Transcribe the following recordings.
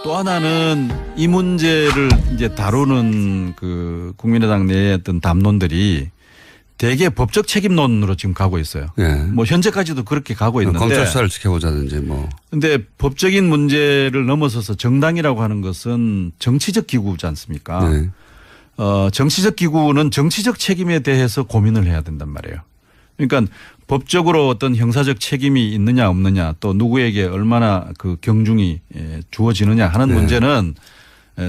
또 하나는 이 문제를 이제 다루는 그 국민의당 내의 어떤 담론들이 대개 법적 책임론으로 지금 가고 있어요. 예. 뭐 현재까지도 그렇게 가고 있는데. 검찰 수사를 지켜보자든지 뭐. 근데 법적인 문제를 넘어서서 정당이라고 하는 것은 정치적 기구지 않습니까? 네. 정치적 기구는 정치적 책임에 대해서 고민을 해야 된단 말이에요. 그러니까 법적으로 어떤 형사적 책임이 있느냐 없느냐 또 누구에게 얼마나 그 경중이 주어지느냐 하는 네. 문제는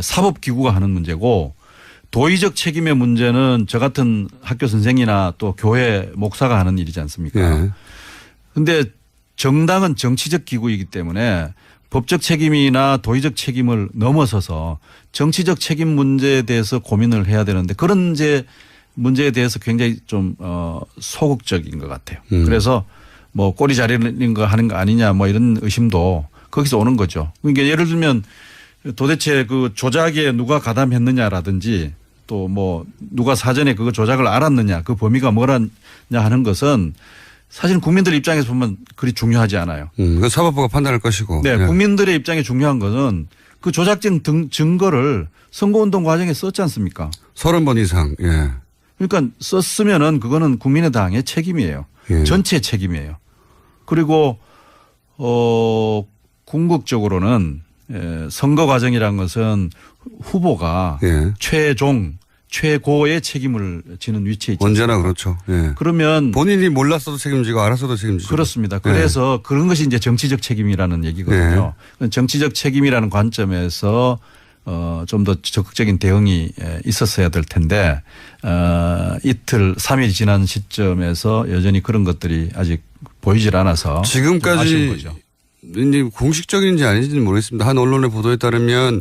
사법기구가 하는 문제고 도의적 책임의 문제는 저 같은 학교 선생이나 또 교회 목사가 하는 일이지 않습니까? 그런데 정당은 정치적 기구이기 때문에 법적 책임이나 도의적 책임을 넘어서서 정치적 책임 문제에 대해서 고민을 해야 되는데 그런 이제 문제에 대해서 굉장히 좀 소극적인 것 같아요. 그래서 뭐 꼬리 자르는 거 하는 거 아니냐 뭐 이런 의심도 거기서 오는 거죠. 그러니까 예를 들면 도대체 그 조작에 누가 가담했느냐라든지 또 뭐 누가 사전에 그거 조작을 알았느냐 그 범위가 뭐라냐 하는 것은 사실 국민들 입장에서 보면 그리 중요하지 않아요. 그 사법부가 판단할 것이고. 네. 예. 국민들의 입장에 중요한 것은 그 조작적 증거를 선거운동 과정에 썼지 않습니까? 30번 이상. 예. 그러니까 썼으면은 그거는 국민의당의 책임이에요. 예. 전체 책임이에요. 그리고 궁극적으로는 선거 과정이라는 것은 후보가 예. 최고의 책임을 지는 위치에 있죠. 언제나 그렇죠. 예. 그러면 본인이 몰랐어도 책임지고 알았어도 책임지고. 그렇습니다. 그래서 그런 것이 이제 정치적 책임이라는 얘기거든요. 정치적 책임이라는 관점에서 좀 더 적극적인 대응이 있었어야 될 텐데 이틀 3일 지난 시점에서 여전히 그런 것들이 아직 보이질 않아서 지금까지 아쉬운 거죠. 이제 공식적인지 아닌지는 모르겠습니다. 한 언론의 보도에 따르면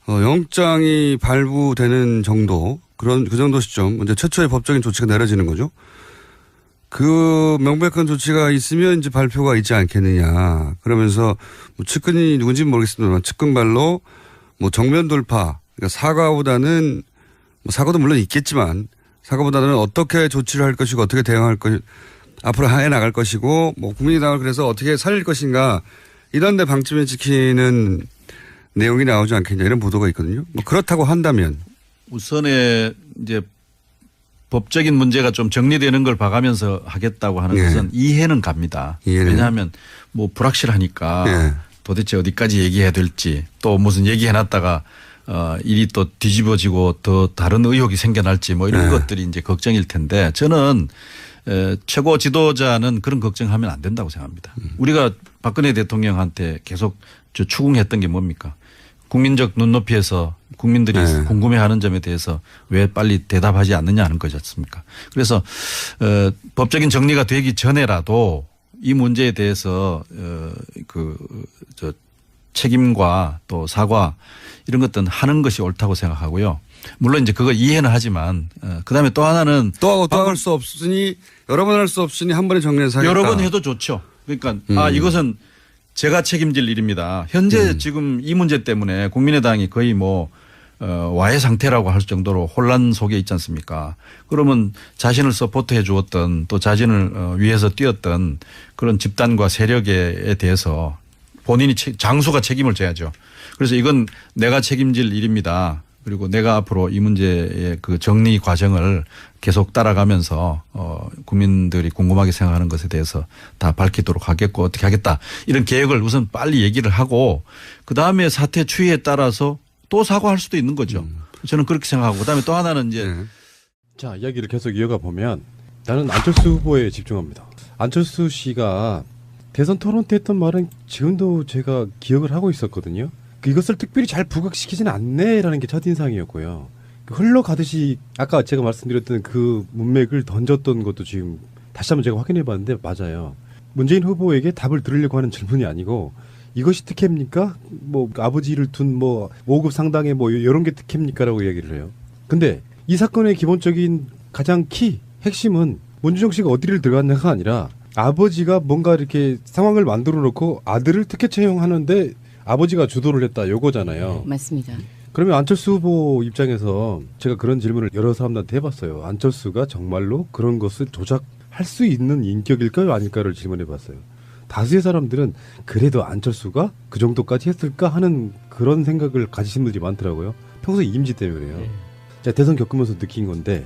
영장이 발부되는 정도 그 정도 시점 이제 최초의 법적인 조치가 내려지는 거죠. 그 명백한 조치가 있으면 이제 발표가 있지 않겠느냐. 그러면서 뭐 측근이 누군지는 모르겠습니다만 측근발로 뭐 정면 돌파 그러니까 사과보다는 뭐 사과도 물론 있겠지만 사과보다는 어떻게 조치를 할 것이고 어떻게 대응할 것 앞으로 해 나갈 것이고 뭐 국민의당을 그래서 어떻게 살릴 것인가 이런 데 방침을 지키는 내용이 나오지 않겠냐 이런 보도가 있거든요. 뭐 그렇다고 한다면 우선에 이제 법적인 문제가 좀 정리되는 걸 봐가면서 하겠다고 하는 것은 이해는 갑니다. 왜냐하면 뭐 불확실하니까 도대체 어디까지 얘기해야 될지 또 무슨 얘기해놨다가 일이 또 뒤집어지고 더 다른 의혹이 생겨날지 뭐 이런 것들이 이제 걱정일 텐데 저는 최고 지도자는 그런 걱정하면 안 된다고 생각합니다. 우리가 박근혜 대통령한테 계속 추궁했던 게 뭡니까? 국민적 눈높이에서 국민들이 궁금해하는 점에 대해서 왜 빨리 대답하지 않느냐 하는 거지 않습니까? 그래서 법적인 정리가 되기 전에라도 이 문제에 대해서 책임과 또 사과 이런 것들은 하는 것이 옳다고 생각하고요. 물론 이제 그거 이해는 하지만 그다음에 또 하나는 또 할 수 없으니 여러 번 할 수 없으니 한 번에 정리해서 하겠다. 여러 번 해도 좋죠. 그러니까 이것은 제가 책임질 일입니다. 현재 지금 이 문제 때문에 국민의당이 거의 뭐 와해 상태라고 할 정도로 혼란 속에 있지 않습니까? 그러면 자신을 서포트해 주었던 또 자신을 위해서 뛰었던 그런 집단과 세력에 대해서 본인이 장수가 책임을 져야죠. 그래서 이건 내가 책임질 일입니다. 그리고 내가 앞으로 이 문제의 그 정리 과정을 계속 따라가면서 국민들이 궁금하게 생각하는 것에 대해서 다 밝히도록 하겠고 어떻게 하겠다. 이런 계획을 우선 빨리 얘기를 하고 그다음에 사태 추이에 따라서 또 사과할 수도 있는 거죠. 저는 그렇게 생각하고 그다음에 또 하나는 이제 자, 이야기를 계속 이어가 보면 나는 안철수 후보에 집중합니다. 안철수 씨가 대선 토론 때 했던 말은 지금도 제가 기억을 하고 있었거든요. 이것을 특별히 잘 부각시키지는 않네라는 게 첫인상이었고요. 흘러가듯이 아까 제가 말씀드렸던 그 문맥을 던졌던 것도 지금 다시 한번 제가 확인해 봤는데 맞아요. 문재인 후보에게 답을 들으려고 하는 질문이 아니고 이것이 특혜입니까? 뭐 아버지를 둔 뭐 5급 상당의 뭐 이런 게 특혜입니까라고 이야기를 해요. 근데 이 사건의 기본적인 가장 핵심은 문준정 씨가 어디를 들어갔냐가 아니라 아버지가 뭔가 이렇게 상황을 만들어 놓고 아들을 특혜 채용하는데 아버지가 주도를 했다 요거잖아요. 맞습니다. 그러면 안철수 후보 입장에서 제가 그런 질문을 여러 사람들한테 해봤어요. 안철수가 정말로 그런 것을 조작할 수 있는 인격일까요? 아닐까를 질문해봤어요. 다수의 사람들은 그래도 안철수가 그 정도까지 했을까 하는 그런 생각을 가지신 분들이 많더라고요. 평소에 이미지 때문에 그래요. 제가 대선 겪으면서 느낀 건데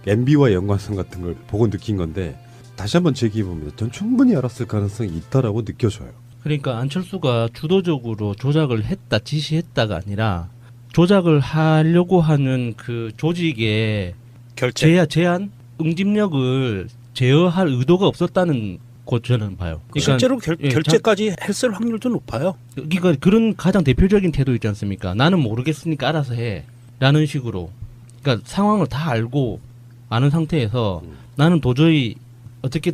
MB와의 연관성 같은 걸 보고 느낀 건데 다시 한번 제기해봅니다. 전 충분히 알았을 가능성이 있다라고 느껴져요. 그러니까 안철수가 주도적으로 조작을 했다, 지시했다가 아니라 조작을 하려고 하는 그 조직의 제한, 응집력을 제어할 의도가 없었다는 거 저는 봐요. 그러니까 실제로 결재까지 했을 확률도 높아요. 그러니까 그런 가장 대표적인 태도 있지 않습니까? 나는 모르겠으니까 알아서 해. 라는 식으로. 그러니까 상황을 다 알고 아는 상태에서 나는 도저히 어떻게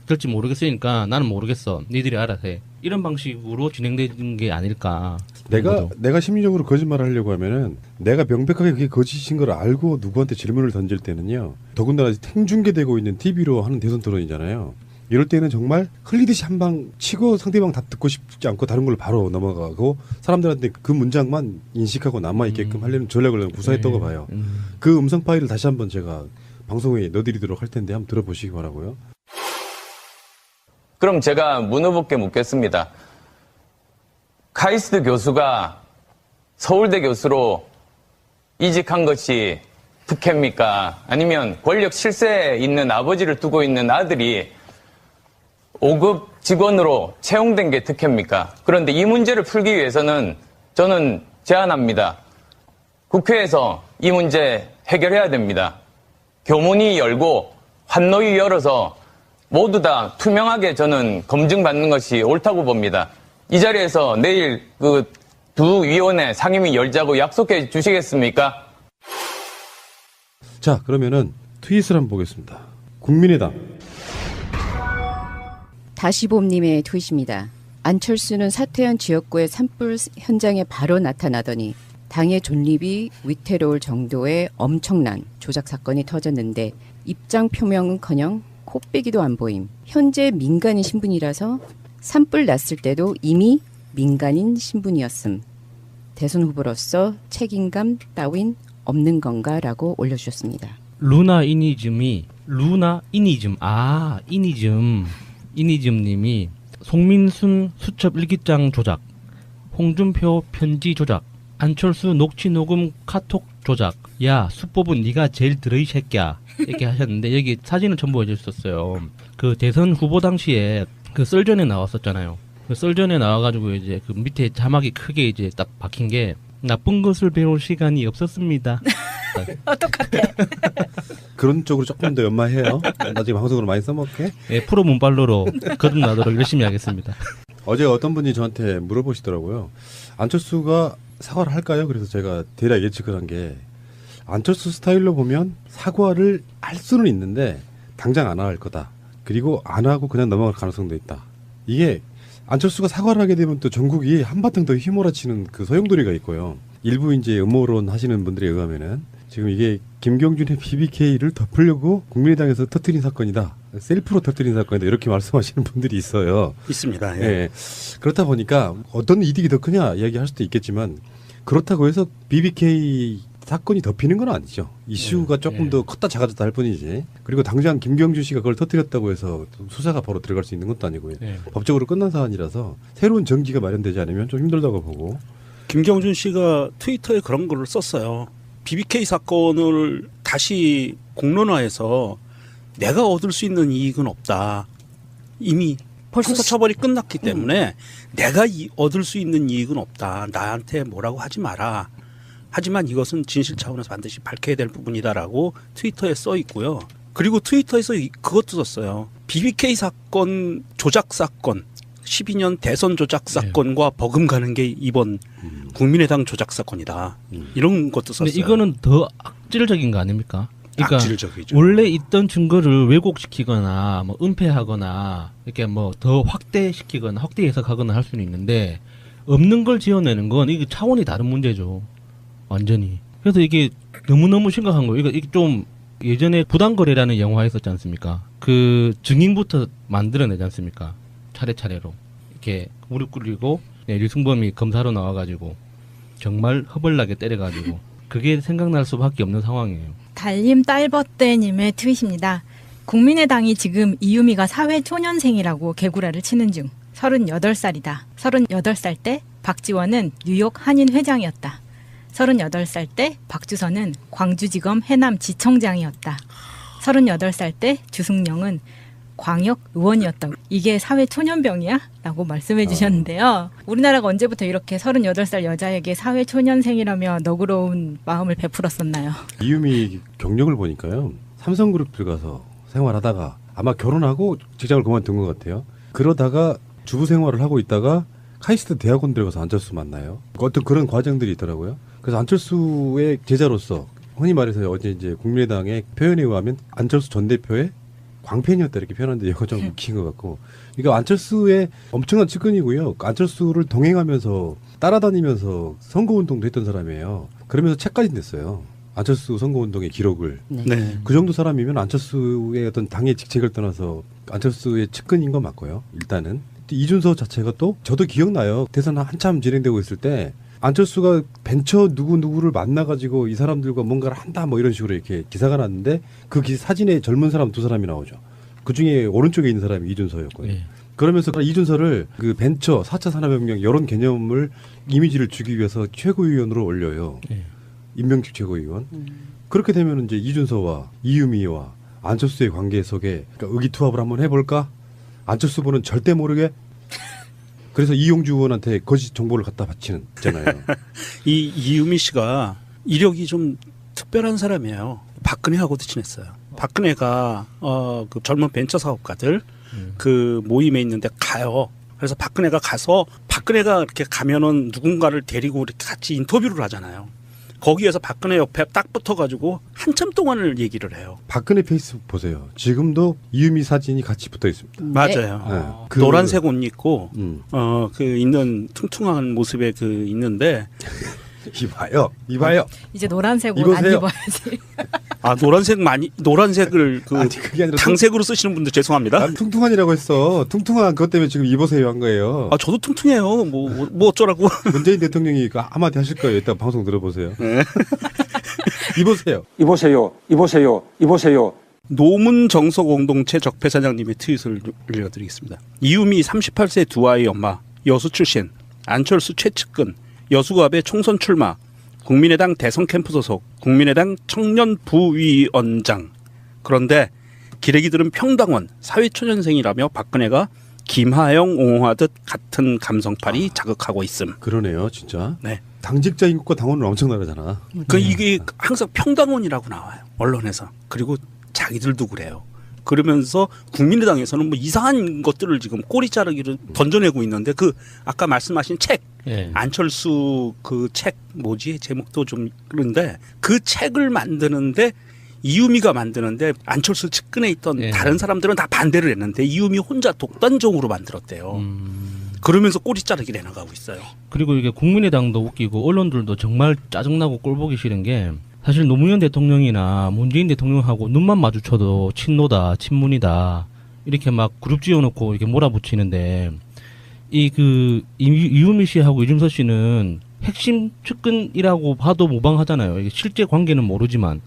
될지 모르겠으니까 나는 모르겠어. 니들이 알아서 해. 이런 방식으로 진행되는 게 아닐까. 내가 심리적으로 거짓말을 하려고 하면은 내가 명백하게 그게 거짓인 걸 알고 누구한테 질문을 던질 때는요. 더군다나 생중계되고 있는 TV로 하는 대선 토론이잖아요. 이럴 때는 정말 흘리듯이 한 방 치고 상대방 답 듣고 싶지 않고 다른 걸로 바로 넘어가고 사람들한테 그 문장만 인식하고 남아있게끔 하려는 전략을 구사했다고 봐요. 그 음성 파일을 다시 한번 제가 방송에 넣어드리도록 할 텐데 한번 들어보시기 바라고요. 그럼 제가 문 후보께 묻겠습니다. 카이스트 교수가 서울대 교수로 이직한 것이 특혜입니까? 아니면 권력 실세에 있는 아버지를 두고 있는 아들이 5급 직원으로 채용된 게 특혜입니까? 그런데 이 문제를 풀기 위해서는 저는 제안합니다. 국회에서 이 문제 해결해야 됩니다. 교문이 열고 환노위 열어서 모두 다 투명하게 저는 검증받는 것이 옳다고 봅니다. 이 자리에서 내일 그 두 위원회 상임위 열자고 약속해 주시겠습니까? 자, 그러면은 트윗을 한번 보겠습니다. 국민의당. 다시봄님의 트윗입니다. 안철수는 사퇴한 지역구의 산불 현장에 바로 나타나더니 당의 존립이 위태로울 정도의 엄청난 조작 사건이 터졌는데 입장 표명은커녕 코빼기도 안 보임. 현재 민간인 신분이라서 산불 났을 때도 이미 민간인 신분이었음. 대선 후보로서 책임감 따윈 없는 건가라고 올려주셨습니다. 이니즘님이 송민순 수첩 일기장 조작, 홍준표 편지 조작, 안철수 녹취 녹음 카톡 조작. 야, 수법은 네가 제일 들어 이 새끼야. 이렇게 하셨는데 여기 사진을 첨부해 주셨어요. 그 대선 후보 당시에 그 썰전에 나왔었잖아요. 그 썰전에 나와가지고 이제 그 밑에 자막이 크게 이제 딱 박힌 게 나쁜 것을 배울 시간이 없었습니다. 똑같아. 그런 쪽으로 조금 더 연마해요. 나중에 방송으로 많이 써먹게. 예, 프로 문발로로 거듭나도록 열심히 하겠습니다. 어제 어떤 분이 저한테 물어보시더라고요. 안철수가 사과를 할까요? 그래서 제가 대략 예측을 한 게 안철수 스타일로 보면 사과를 할 수는 있는데 당장 안 할 거다. 그리고 안 하고 그냥 넘어갈 가능성도 있다. 이게 안철수가 사과를 하게 되면 또 전국이 한바탕 더 휘몰아치는 그 소용돌이가 있고요. 일부 이제 음모론 하시는 분들에 의하면은 지금 이게 김경준의 BBK를 덮으려고 국민의당에서 터뜨린 사건이다. 셀프로 터뜨린 사건이다. 이렇게 말씀하시는 분들이 있어요. 있습니다. 예. 예. 그렇다 보니까 어떤 이득이 더 크냐 이야기할 수도 있겠지만 그렇다고 해서 BBK 사건이 덮이는 건 아니죠. 이슈가 조금 더 컸다 작아졌다 할 뿐이지. 그리고 당장 김경준 씨가 그걸 터뜨렸다고 해서 수사가 바로 들어갈 수 있는 것도 아니고요. 법적으로 끝난 사안이라서 새로운 전기가 마련되지 않으면 좀 힘들다고 보고. 김경준 씨가 트위터에 그런 글을 썼어요. BBK 사건을 다시 공론화해서 내가 얻을 수 있는 이익은 없다. 이미 벌써 처벌이 끝났기 때문에 내가 얻을 수 있는 이익은 없다. 나한테 뭐라고 하지 마라. 하지만 이것은 진실 차원에서 반드시 밝혀야 될 부분이다라고 트위터에 써 있고요. 그리고 트위터에서 그것도 썼어요. BBK 사건 조작 사건 12년 대선 조작 사건과 버금가는 게 이번 국민의당 조작 사건이다. 이런 것도 썼어요. 근데 이거는 더 악질적인 거 아닙니까? 그러니까 악질적이죠. 원래 있던 증거를 왜곡시키거나 뭐 은폐하거나 이렇게 뭐 더 확대시키거나 확대 해석하거나 할 수는 있는데 없는 걸 지어내는 건 이게 차원이 다른 문제죠. 완전히. 그래서 이게 너무너무 심각한 거예요. 이게 좀 예전에 부당거래라는 영화 있었지 않습니까? 그 증인부터 만들어내지 않습니까? 차례차례로. 이렇게 무릎 꿇리고 류승범이 검사로 나와가지고 정말 허벌나게 때려가지고 그게 생각날 수밖에 없는 상황이에요. 달님 딸버떼님의 트윗입니다. 국민의당이 지금 이유미가 사회초년생이라고 개구라를 치는 중. 38살이다. 38살 때 박지원은 뉴욕 한인 회장이었다. 38살 때 박주선은 광주지검 해남지청장이었다. 38살 때 주승영은 광역 의원이었다. 이게 사회 초년병이야? 라고 말씀해 주셨는데요. 우리나라가 언제부터 이렇게 38살 여자에게 사회 초년생이라며 너그러운 마음을 베풀었었나요? 이유미 경력을 보니까요. 삼성그룹 들어가서 생활하다가 아마 결혼하고 직장을 그만둔 것 같아요. 그러다가 주부 생활을 하고 있다가 카이스트 대학원 들어가서 안철수 만나요. 어떤 그런 과정들이 있더라고요. 그래서 안철수의 제자로서 흔히 말해서 어제 이제 국민의당의 표현에 의하면 안철수 전 대표의 광팬이었다 이렇게 표현하는데 이거 좀 웃긴 것 같고. 그러니까 안철수의 엄청난 측근이고요. 안철수를 동행하면서 따라다니면서 선거운동도 했던 사람이에요. 그러면서 책까지 냈어요. 안철수 선거운동의 기록을. 네. 그 정도 사람이면 안철수의 어떤 당의 직책을 떠나서 안철수의 측근인 건 맞고요. 일단은. 이준서 자체가 또 저도 기억나요. 대선 한참 진행되고 있을 때 안철수가 벤처 누구누구를 만나가지고 이 사람들과 뭔가를 한다 뭐 이런 식으로 이렇게 기사가 났는데 그 사진에 젊은 사람 2사람이 나오죠. 그중에 오른쪽에 있는 사람이 이준서였고요. 네. 그러면서 이준서를 그 벤처 4차 산업혁명 이런 개념을 이미지를 주기 위해서 최고위원으로 올려요. 네. 임명직 최고위원. 그렇게 되면 이제 이준서와 이유미와 안철수의 관계 속에 그러니까 의기투합을 한번 해볼까? 안철수 후보는 절대 모르게. 그래서 이용주 의원한테 거짓 정보를 갖다 바치는 있잖아요. 이 이유미 씨가 이력이 좀 특별한 사람이에요. 박근혜하고도 친했어요. 박근혜가 그 젊은 벤처 사업가들 그 모임에 있는데 가요. 그래서 박근혜가 가서 박근혜가 이렇게 가면은 누군가를 데리고 이렇게 같이 인터뷰를 하잖아요. 거기에서 박근혜 옆에 딱 붙어가지고 한참 동안을 얘기를 해요. 박근혜 페이스북 보세요. 지금도 이유미 사진이 같이 붙어 있습니다. 맞아요. 네. 그 노란색 옷 입고 그 있는 퉁퉁한 모습에 그 있는데 이봐요. 이제 노란색 옷 안 입으세요. 입어야지. 아 노란색을 그 아니 그게 아니라 당색으로 쓰시는 분들 죄송합니다. 난 퉁퉁한이라고 했어. 퉁퉁한 그것 때문에 지금 입으세요 한 거예요. 아 저도 퉁퉁해요. 뭐 어쩌라고. 문재인 대통령이 그 한마디 하실 거예요. 이따 방송 들어보세요. 네. 입으세요. 노문 정서 공동체 적폐 사장님의 트윗을 올려드리겠습니다. 이유미 38세 두 아이 엄마, 여수 출신, 안철수 최측근, 여수갑의 총선 출마, 국민의당 대선 캠프 소속, 국민의당 청년 부위원장. 그런데 기레기들은 평당원, 사회초년생이라며 박근혜가 김하영 옹호하듯 같은 감성팔이 자극하고 있음. 그러네요, 진짜. 네. 당직자 인구과 당원은 엄청 다르잖아. 그 이게 항상 평당원이라고 나와요. 언론에서. 그리고 자기들도 그래요. 그러면서 국민의당에서는 뭐 이상한 것들을 지금 꼬리 자르기를 던져내고 있는데 그 아까 말씀하신 책 예. 안철수 그 책 뭐지 제목도 좀 그런데 그 책을 만드는데 이유미가 만드는데 안철수 측근에 있던 예. 다른 사람들은 다 반대를 했는데 이유미 혼자 독단적으로 만들었대요. 그러면서 꼬리 자르기를 해나가고 있어요. 그리고 이게 국민의당도 웃기고 언론들도 정말 짜증나고 꼴보기 싫은 게 사실 노무현 대통령이나 문재인 대통령하고 눈만 마주쳐도 친노다, 친문이다 이렇게 막 그룹 지어놓고 이렇게 몰아붙이는데 이유미 씨하고 이준서 씨는 핵심 측근이라고 봐도 무방하잖아요. 이게 실제 관계는 모르지만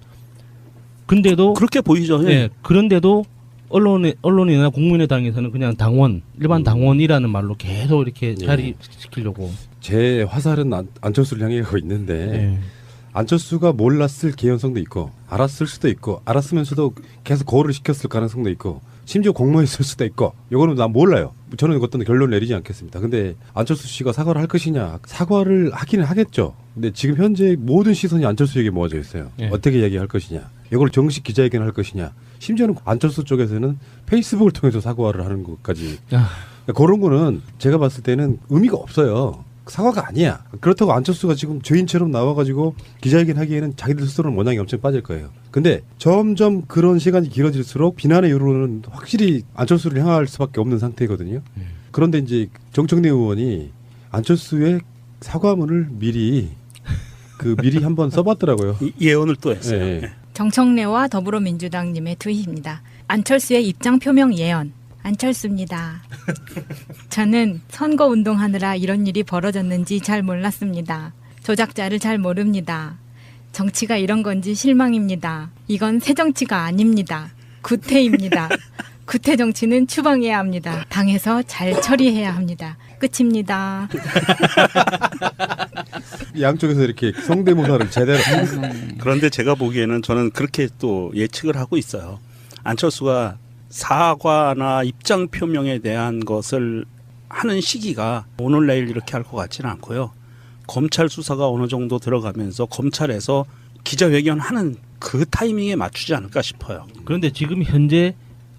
근데도 그렇게 보이죠. 예, 그런데도 언론이나 국민의당에서는 그냥 당원, 일반 당원이라는 말로 계속 이렇게 자리시키려고. 제 화살은 안철수를 향해 가고 있는데 예. 안철수가 몰랐을 개연성도 있고 알았을 수도 있고 알았으면서도 계속 거울을 시켰을 가능성도 있고 심지어 공모했을 수도 있고 이거는 난 몰라요. 저는 어떤 결론을 내리지 않겠습니다. 근데 안철수 씨가 사과를 할 것이냐 사과를 하기는 하겠죠. 근데 지금 현재 모든 시선이 안철수에게 모아져 있어요. 예. 어떻게 이야기할 것이냐 이걸 정식 기자회견을 할 것이냐 심지어는 안철수 쪽에서는 페이스북을 통해서 사과를 하는 것까지 그런 거는 제가 봤을 때는 의미가 없어요. 사과가 아니야. 그렇다고 안철수가 지금 죄인처럼 나와가지고 기자회견 하기에는 자기들 스스로는 모양이 엄청 빠질 거예요. 근데 점점 그런 시간이 길어질수록 비난의 여론은 확실히 안철수를 향할 수밖에 없는 상태거든요. 그런데 이제 정청래 의원이 안철수의 사과문을 미리 한번 써봤더라고요. 예언을 또 했어요. 네. 정청래와 더불어민주당님의 트윗입니다. 안철수의 입장 표명 예언. 안철수입니다. 저는 선거운동하느라 이런 일이 벌어졌는지 잘 몰랐습니다. 조작자를 잘 모릅니다. 정치가 이런 건지 실망입니다. 이건 새 정치가 아닙니다. 구태입니다. 구태 정치는 추방해야 합니다. 당에서 잘 처리해야 합니다. 끝입니다. 양쪽에서 이렇게 성대모사를 제대로. 그런데 제가 보기에는 저는 그렇게 또 예측을 하고 있어요. 안철수가 사과나 입장 표명에 대한 것을 하는 시기가 오늘 내일 이렇게 할 것 같지는 않고요. 검찰 수사가 어느 정도 들어가면서 검찰에서 기자회견하는 그 타이밍에 맞추지 않을까 싶어요. 그런데 지금 현재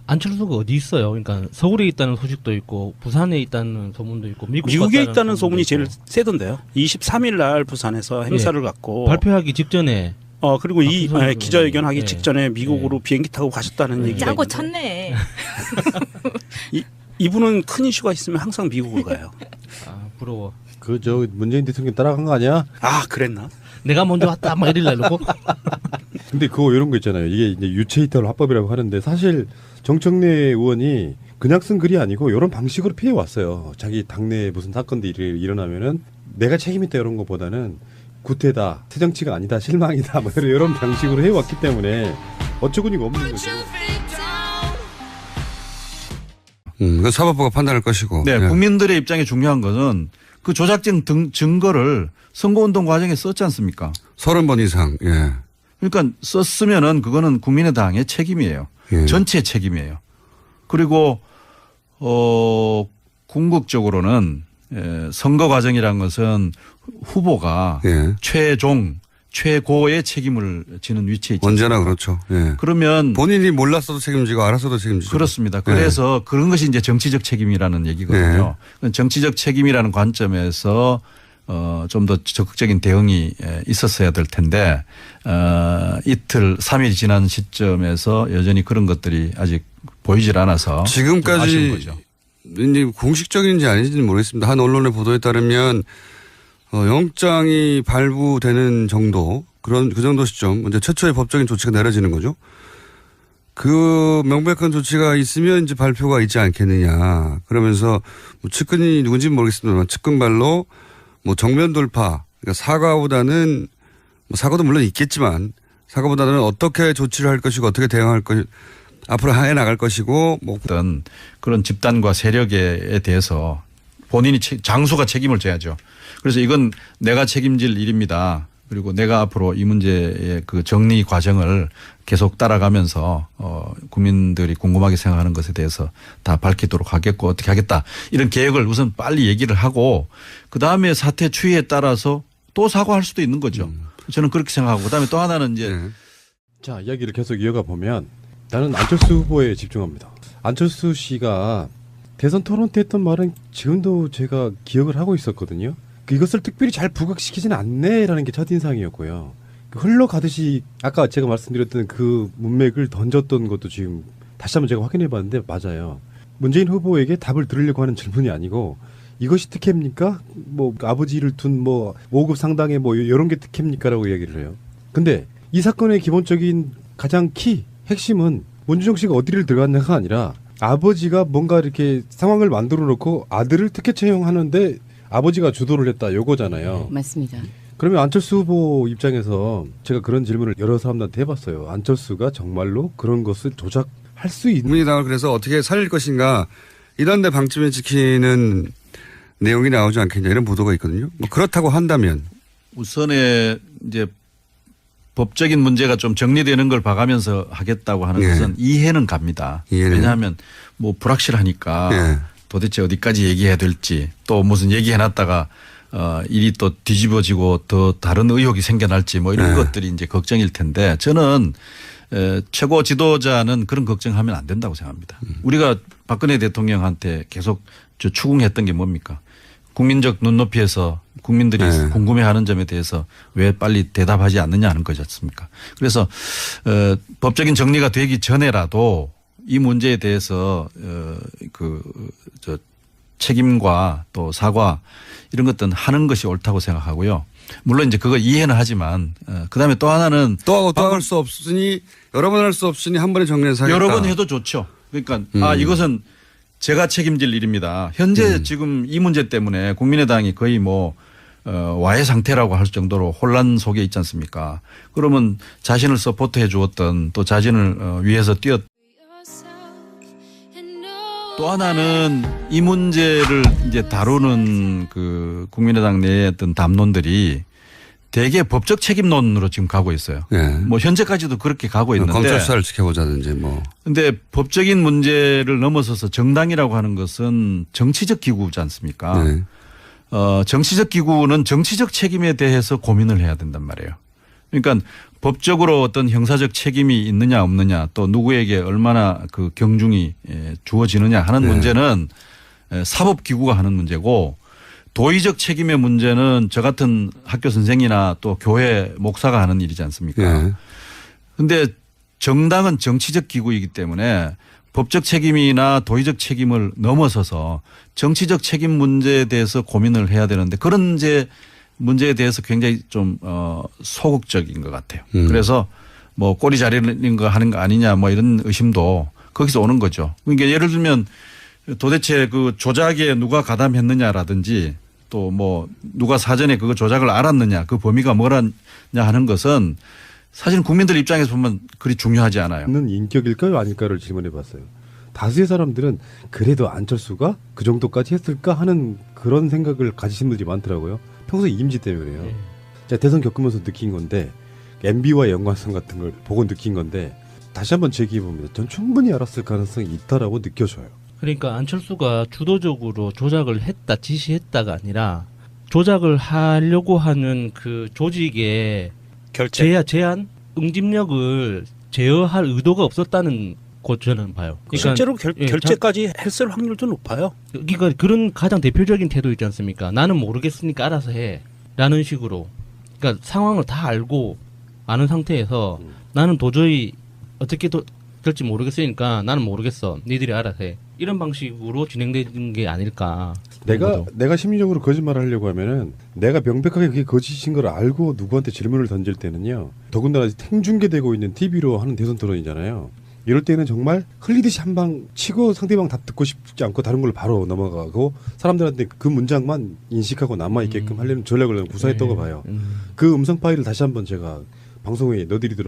안철수가 어디 있어요? 그러니까 서울에 있다는 소식도 있고 부산에 있다는 소문도 있고 미국에 있다는 소문이 제일 세던데요. 23일 날 부산에서 행사를 갖고 발표하기 직전에 그리고 이 기자회견 하기 직전에 미국으로 비행기 타고 가셨다는 얘기가 짜고 있는데. 쳤네. 이분은 큰 이슈가 있으면 항상 미국으로 가요. 아 부러워. 그 문재인 대통령 따라간 거 아니야? 아 그랬나? 내가 먼저 왔다 막 이러려고. 근데 그거 이런 거 있잖아요. 이게 이제 유체이탈 화법이라고 하는데 사실 정청래 의원이 그냥 쓴 글이 아니고 이런 방식으로 피해 왔어요. 자기 당내에 무슨 사건들이 일어나면은 내가 책임있다 이런 거보다는 구태다, 새정치가 아니다, 실망이다, 뭐 이런 방식으로 해왔기 때문에 어처구니가 없는 거죠. 그 사법부가 판단할 것이고. 네, 예. 국민들의 입장에 중요한 것은 그 조작된 증거를 선거운동 과정에 썼지 않습니까? 30번 이상. 예. 그러니까 썼으면은 그거는 국민의당의 책임이에요. 예. 전체의 책임이에요. 그리고 궁극적으로는 선거 과정이란 것은 후보가 예. 최고의 책임을 지는 위치에 있죠. 언제나 그렇죠. 예. 그러면 본인이 몰랐어도 책임지고 알았어도 책임지죠. 그렇습니다. 그래서 그런 것이 이제 정치적 책임이라는 얘기거든요. 정치적 책임이라는 관점에서 좀 더 적극적인 대응이 있었어야 될 텐데 이틀 3일 지난 시점에서 여전히 그런 것들이 아직 보이질 않아서 지금까지 아쉬운 거죠. 이제 공식적인지 아닌지는 모르겠습니다. 한 언론의 보도에 따르면 영장이 발부되는 정도 그 정도 시점 이제 최초의 법적인 조치가 내려지는 거죠. 그 명백한 조치가 있으면 이제 발표가 있지 않겠느냐. 그러면서 뭐 측근이 누군지는 모르겠습니다만 측근발로 뭐 정면 돌파, 그러니까 사과보다는 뭐 사과도 물론 있겠지만 사과보다는 어떻게 조치를 할 것이고 어떻게 대응할 것 앞으로 해 나갈 것이고 뭐 어떤 그런 집단과 세력에 대해서 본인이 장수가 책임을 져야죠. 그래서 이건 내가 책임질 일입니다. 그리고 내가 앞으로 이 문제의 그 정리 과정을 계속 따라가면서 국민들이 궁금하게 생각하는 것에 대해서 다 밝히도록 하겠고 어떻게 하겠다. 이런 계획을 우선 빨리 얘기를 하고 그다음에 사태 추이에 따라서 또 사과할 수도 있는 거죠. 저는 그렇게 생각하고 그다음에 또 하나는 이제 자, 이야기를 계속 이어가 보면 나는 안철수 후보에 집중합니다. 안철수 씨가 대선 토론 때 했던 말은 지금도 제가 기억을 하고 있었거든요. 이것을 특별히 잘 부각시키지는 않네라는 게 첫인상이었고요. 흘러가듯이 아까 제가 말씀드렸던 그 문맥을 던졌던 것도 지금 다시 한번 제가 확인해 봤는데 맞아요. 문재인 후보에게 답을 들으려고 하는 질문이 아니고 이것이 특혜입니까? 뭐 아버지를 둔 뭐 5급 상당의 뭐 이런 게 특혜입니까라고 이야기를 해요. 근데 이 사건의 기본적인 가장 핵심은 문준정 씨가 어디를 들어갔냐가 아니라 아버지가 뭔가 이렇게 상황을 만들어 놓고 아들을 특혜 채용하는데 아버지가 주도를 했다 요거잖아요. 맞습니다. 그러면 안철수 후보 입장에서 제가 그런 질문을 여러 사람들한테 해봤어요. 안철수가 정말로 그런 것을 조작할 수 있는 국민의당을 그래서 어떻게 살릴 것인가 이런 데 방침을 지키는 내용이 나오지 않겠냐 이런 보도가 있거든요. 뭐 그렇다고 한다면 우선에 이제 법적인 문제가 좀 정리되는 걸 봐가면서 하겠다고 하는 것은 이해는 갑니다. 왜냐하면 뭐 불확실하니까 도대체 어디까지 얘기해야 될지 또 무슨 얘기해놨다가 일이 또 뒤집어지고 더 다른 의혹이 생겨날지 뭐 이런 것들이 이제 걱정일 텐데 저는 최고 지도자는 그런 걱정하면 안 된다고 생각합니다. 우리가 박근혜 대통령한테 계속 추궁했던 게 뭡니까? 국민적 눈높이에서 국민들이 궁금해하는 점에 대해서 왜 빨리 대답하지 않느냐 하는 거지 않습니까? 그래서 법적인 정리가 되기 전에라도 이 문제에 대해서 책임과 또 사과 이런 것들은 하는 것이 옳다고 생각하고요. 물론 이제 그거 이해는 하지만 그다음에 또 하나는 또 할 수 없으니 여러 번 할 수 없으니 한 번에 정리해서 하겠다. 여러 번 해도 좋죠. 그러니까 이것은 제가 책임질 일입니다. 현재 지금 이 문제 때문에 국민의당이 거의 뭐 와해 상태라고 할 정도로 혼란 속에 있지 않습니까? 그러면 자신을 서포트해 주었던 또 자신을 위해서 뛰었 또 하나는 이 문제를 이제 다루는 그 국민의당 내의 어떤 담론들이 대개 법적 책임론으로 지금 가고 있어요. 예. 뭐 현재까지도 그렇게 가고 있는데. 검찰 수사를 지켜보자든지 뭐. 근데 법적인 문제를 넘어서서 정당이라고 하는 것은 정치적 기구지 않습니까? 네. 정치적 기구는 정치적 책임에 대해서 고민을 해야 된단 말이에요. 그러니까 법적으로 어떤 형사적 책임이 있느냐 없느냐 또 누구에게 얼마나 그 경중이 주어지느냐 하는 문제는 사법기구가 하는 문제고 도의적 책임의 문제는 저 같은 학교 선생이나 또 교회 목사가 하는 일이지 않습니까? 그런데 정당은 정치적 기구이기 때문에 법적 책임이나 도의적 책임을 넘어서서 정치적 책임 문제에 대해서 고민을 해야 되는데 그런 문제에 대해서 굉장히 좀 소극적인 것 같아요. 그래서 뭐 꼬리 자르는 거 하는 거 아니냐 뭐 이런 의심도 거기서 오는 거죠. 그러니까 예를 들면 도대체 그 조작에 누가 가담했느냐라든지 또 뭐 누가 사전에 그거 조작을 알았느냐 그 범위가 뭐라냐 하는 것은 사실 국민들 입장에서 보면 그리 중요하지 않아요. 는 인격일까요 아닐까를 질문해봤어요. 다수의 사람들은 그래도 안철수가 그 정도까지 했을까 하는 그런 생각을 가지신 분들이 많더라고요. 평소 이미지 때문에요. 제가 대선 겪으면서 느낀 건데 MB와 연관성 같은 걸 보고 느낀 건데 다시 한번 제기해봅니다. 전 충분히 알았을 가능성이 있다라고 느껴져요. 그러니까 안철수가 주도적으로 조작을 했다, 지시했다가 아니라 조작을 하려고 하는 그 조직의 제한, 응집력을 제어할 의도가 없었다는 거 저는 봐요. 그러니까 실제로 결재까지 했을 확률도 높아요. 그러니까 그런 가장 대표적인 태도 있지 않습니까? 나는 모르겠으니까 알아서 해. 라는 식으로. 그러니까 상황을 다 알고 아는 상태에서 나는 도저히 어떻게 될지 모르겠으니까 나는 모르겠어. 니들이 알아서 해. 이런 방식으로 진행되는 게 아닐까. 내가 심리적으로 거짓말을 하려고 하면은 내가 명백하게 그게 거짓인 걸 알고 누구한테 질문을 던질 때는요. 더군다나 생중계되고 있는 TV로 하는 대선 토론이잖아요. 이럴 때는 정말 흘리듯이 한 방 치고 상대방 답 듣고 싶지 않고 다른 걸로 바로 넘어가고 사람들한테 그 문장만 인식하고 남아있게끔 하려는 전략을 구사했다고 봐요. 그 음성 파일을 다시 한번 제가 방송에 넣어드리도록